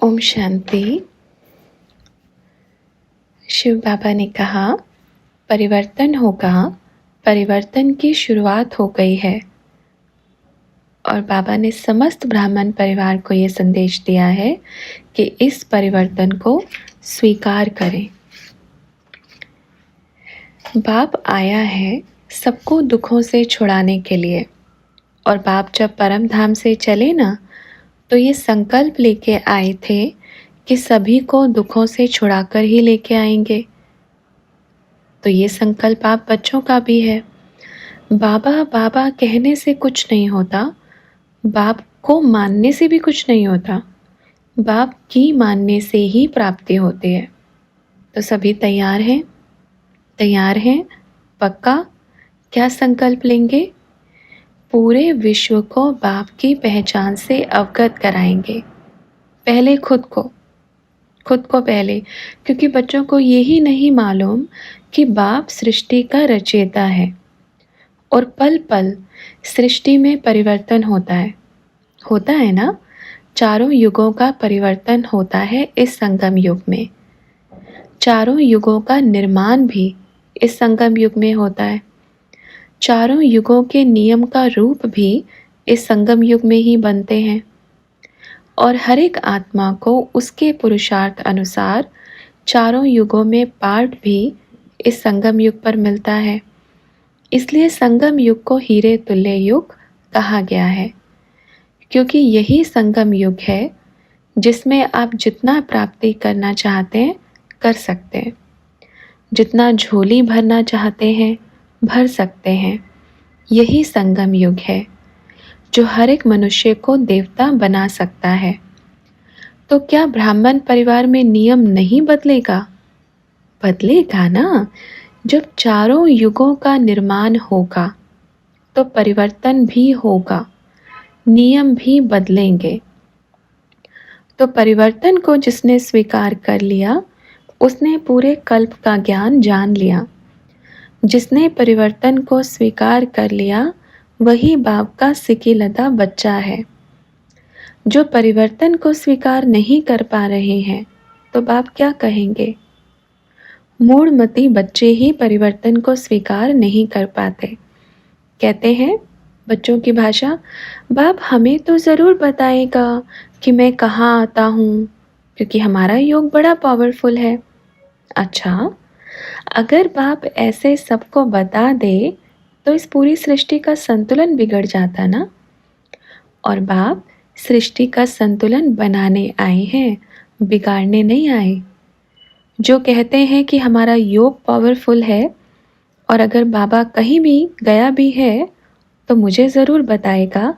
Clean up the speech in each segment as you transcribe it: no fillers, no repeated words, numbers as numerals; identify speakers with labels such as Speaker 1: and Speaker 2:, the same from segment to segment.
Speaker 1: ओम शांति। शिव बाबा ने कहा, परिवर्तन होगा, परिवर्तन की शुरुआत हो गई है। और बाबा ने समस्त ब्राह्मण परिवार को ये संदेश दिया है कि इस परिवर्तन को स्वीकार करें। बाप आया है सबको दुखों से छुड़ाने के लिए। और बाप जब परम धाम से चले ना, तो ये संकल्प लेके आए थे कि सभी को दुखों से छुड़ाकर ही लेके आएंगे। तो ये संकल्प आप बच्चों का भी है। बाबा बाबा कहने से कुछ नहीं होता, बाप को मानने से भी कुछ नहीं होता, बाप की मानने से ही प्राप्ति होती है। तो सभी तैयार हैं? तैयार हैं? पक्का? क्या संकल्प लेंगे? पूरे विश्व को बाप की पहचान से अवगत कराएंगे। पहले खुद को पहले, क्योंकि बच्चों को यही नहीं मालूम कि बाप सृष्टि का रचयिता है और पल पल सृष्टि में परिवर्तन होता है ना। चारों युगों का परिवर्तन होता है इस संगम युग में। चारों युगों का निर्माण भी इस संगम युग में होता है। चारों युगों के नियम का रूप भी इस संगम युग में ही बनते हैं। और हर एक आत्मा को उसके पुरुषार्थ अनुसार चारों युगों में पाठ भी इस संगम युग पर मिलता है। इसलिए संगम युग को हीरे तुल्य युग कहा गया है, क्योंकि यही संगम युग है जिसमें आप जितना प्राप्ति करना चाहते हैं कर सकते हैं, जितना झोली भरना चाहते हैं भर सकते हैं। यही संगम युग है जो हर एक मनुष्य को देवता बना सकता है। तो क्या ब्राह्मण परिवार में नियम नहीं बदलेगा? बदलेगा ना। जब चारों युगों का निर्माण होगा तो परिवर्तन भी होगा, नियम भी बदलेंगे। तो परिवर्तन को जिसने स्वीकार कर लिया उसने पूरे कल्प का ज्ञान जान लिया। जिसने परिवर्तन को स्वीकार कर लिया वही बाप का सिकीलता बच्चा है। जो परिवर्तन को स्वीकार नहीं कर पा रहे हैं तो बाप क्या कहेंगे? मूढ़मती बच्चे ही परिवर्तन को स्वीकार नहीं कर पाते। कहते हैं बच्चों की भाषा, बाप हमें तो ज़रूर बताएगा कि मैं कहाँ आता हूँ, क्योंकि हमारा योग बड़ा पावरफुल है। अच्छा, अगर बाप ऐसे सबको बता दे तो इस पूरी सृष्टि का संतुलन बिगड़ जाता ना। और बाप सृष्टि का संतुलन बनाने आए हैं, बिगाड़ने नहीं आए। जो कहते हैं कि हमारा योग पावरफुल है, और अगर बाबा कहीं भी गया भी है तो मुझे ज़रूर बताएगा।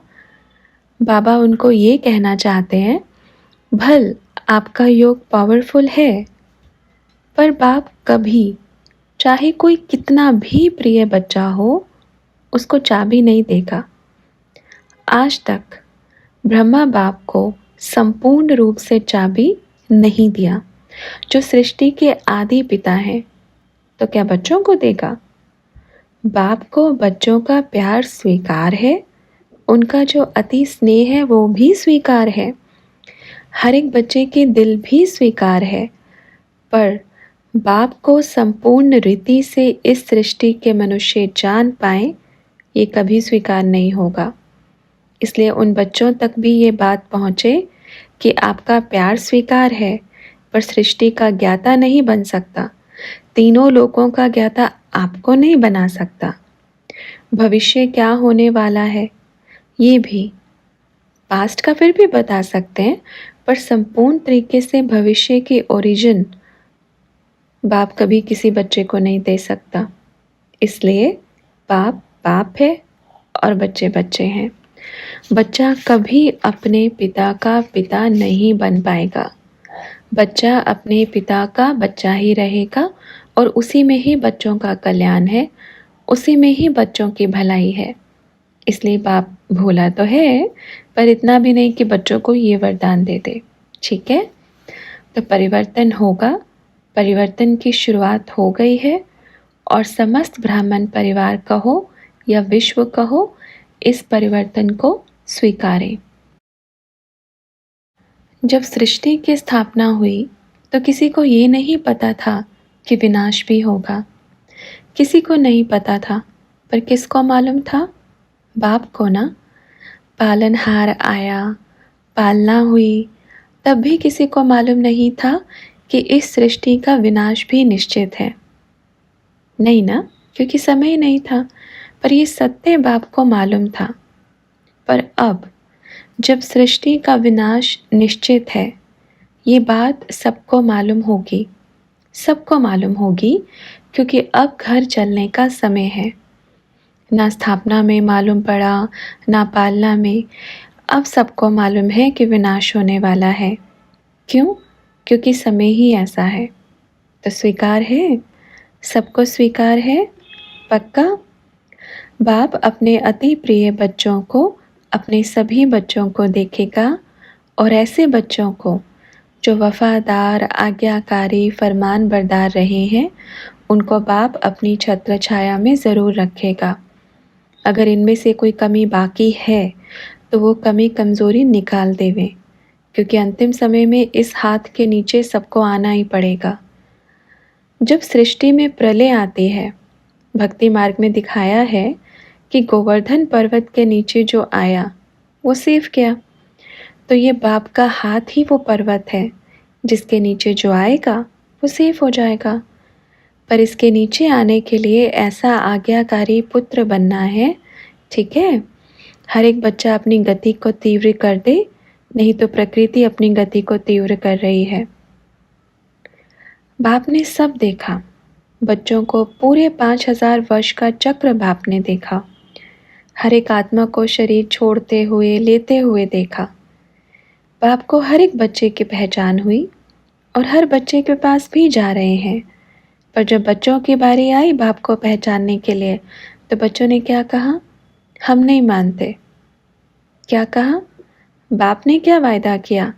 Speaker 1: बाबा उनको ये कहना चाहते हैं, भल आपका योग पावरफुल है, पर बाप कभी, चाहे कोई कितना भी प्रिय बच्चा हो, उसको चाबी नहीं देगा। आज तक ब्रह्मा बाप को संपूर्ण रूप से चाबी नहीं दिया, जो सृष्टि के आदि पिता हैं। तो क्या बच्चों को देगा? बाप को बच्चों का प्यार स्वीकार है, उनका जो अति स्नेह है वो भी स्वीकार है, हर एक बच्चे के दिल भी स्वीकार है। पर बाप को संपूर्ण रीति से इस सृष्टि के मनुष्य जान पाए, ये कभी स्वीकार नहीं होगा। इसलिए उन बच्चों तक भी ये बात पहुँचे कि आपका प्यार स्वीकार है, पर सृष्टि का ज्ञाता नहीं बन सकता, तीनों लोकों का ज्ञाता आपको नहीं बना सकता। भविष्य क्या होने वाला है ये भी पास्ट का फिर भी बता सकते हैं, पर संपूर्ण तरीके से भविष्य की ओरिजिन बाप कभी किसी बच्चे को नहीं दे सकता। इसलिए बाप बाप है और बच्चे बच्चे हैं। बच्चा कभी अपने पिता का पिता नहीं बन पाएगा। बच्चा अपने पिता का बच्चा ही रहेगा, और उसी में ही बच्चों का कल्याण है, उसी में ही बच्चों की भलाई है। इसलिए बाप भोला तो है, पर इतना भी नहीं कि बच्चों को ये वरदान दे दे। ठीक है, तो परिवर्तन होगा, परिवर्तन की शुरुआत हो गई है। और समस्त ब्राह्मण परिवार कहो या विश्व कहो, इस परिवर्तन को स्वीकारें। जब सृष्टि की स्थापना हुई तो किसी को ये नहीं पता था कि विनाश भी होगा। किसी को नहीं पता था, पर किसको मालूम था? बाप को ना। पालनहार आया, पालना हुई, तब भी किसी को मालूम नहीं था कि इस सृष्टि का विनाश भी निश्चित है। नहीं ना, क्योंकि समय ही नहीं था, पर ये सत्य बाप को मालूम था। पर अब जब सृष्टि का विनाश निश्चित है, ये बात सबको मालूम होगी। सबको मालूम होगी, क्योंकि अब घर चलने का समय है। ना स्थापना में मालूम पड़ा, ना पालना में। अब सबको मालूम है कि विनाश होने वाला है। क्यों? क्योंकि समय ही ऐसा है। तो स्वीकार है? सबको स्वीकार है? पक्का? बाप अपने अति प्रिय बच्चों को, अपने सभी बच्चों को देखेगा, और ऐसे बच्चों को जो वफादार, आज्ञाकारी, फरमान बरदार रहे हैं, उनको बाप अपनी छत्र छाया में ज़रूर रखेगा। अगर इनमें से कोई कमी बाकी है तो वो कमी कमज़ोरी निकाल देवे, क्योंकि अंतिम समय में इस हाथ के नीचे सबको आना ही पड़ेगा। जब सृष्टि में प्रलय आती है, भक्ति मार्ग में दिखाया है कि गोवर्धन पर्वत के नीचे जो आया वो सेफ गया। तो ये बाप का हाथ ही वो पर्वत है जिसके नीचे जो आएगा वो सेफ हो जाएगा। पर इसके नीचे आने के लिए ऐसा आज्ञाकारी पुत्र बनना है, ठीक है? हर एक बच्चा अपनी गति को तीव्र कर दे, नहीं तो प्रकृति अपनी गति को तीव्र कर रही है। बाप ने सब देखा। बच्चों को पूरे 5000 वर्ष का चक्र बाप ने देखा। हर एक आत्मा को शरीर छोड़ते हुए, लेते हुए देखा। बाप को हर एक बच्चे की पहचान हुई और हर बच्चे के पास भी जा रहे हैं। पर जब बच्चों की बारी आई बाप को पहचानने के लिए, तो बच्चों ने क्या कहा? हम नहीं मानते। क्या कहा? बाप ने क्या वायदा किया?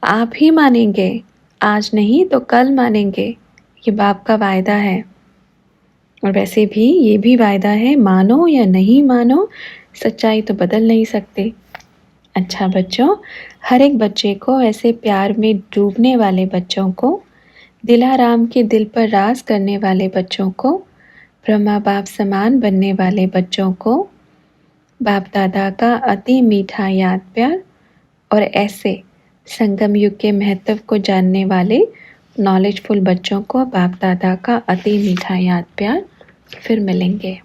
Speaker 1: आप ही मानेंगे, आज नहीं तो कल मानेंगे। ये बाप का वायदा है। और वैसे भी ये भी वायदा है, मानो या नहीं मानो, सच्चाई तो बदल नहीं सकते। अच्छा बच्चों, हर एक बच्चे को, ऐसे प्यार में डूबने वाले बच्चों को, दिलाराम के दिल पर राज करने वाले बच्चों को, ब्रह्मा बाप समान बनने वाले बच्चों को, बाप दादा का अति मीठा याद प्यार, और ऐसे संगम युग के महत्व को जानने वाले नॉलेजफुल बच्चों को बाप दादा का अति मीठा याद प्यार। फिर मिलेंगे।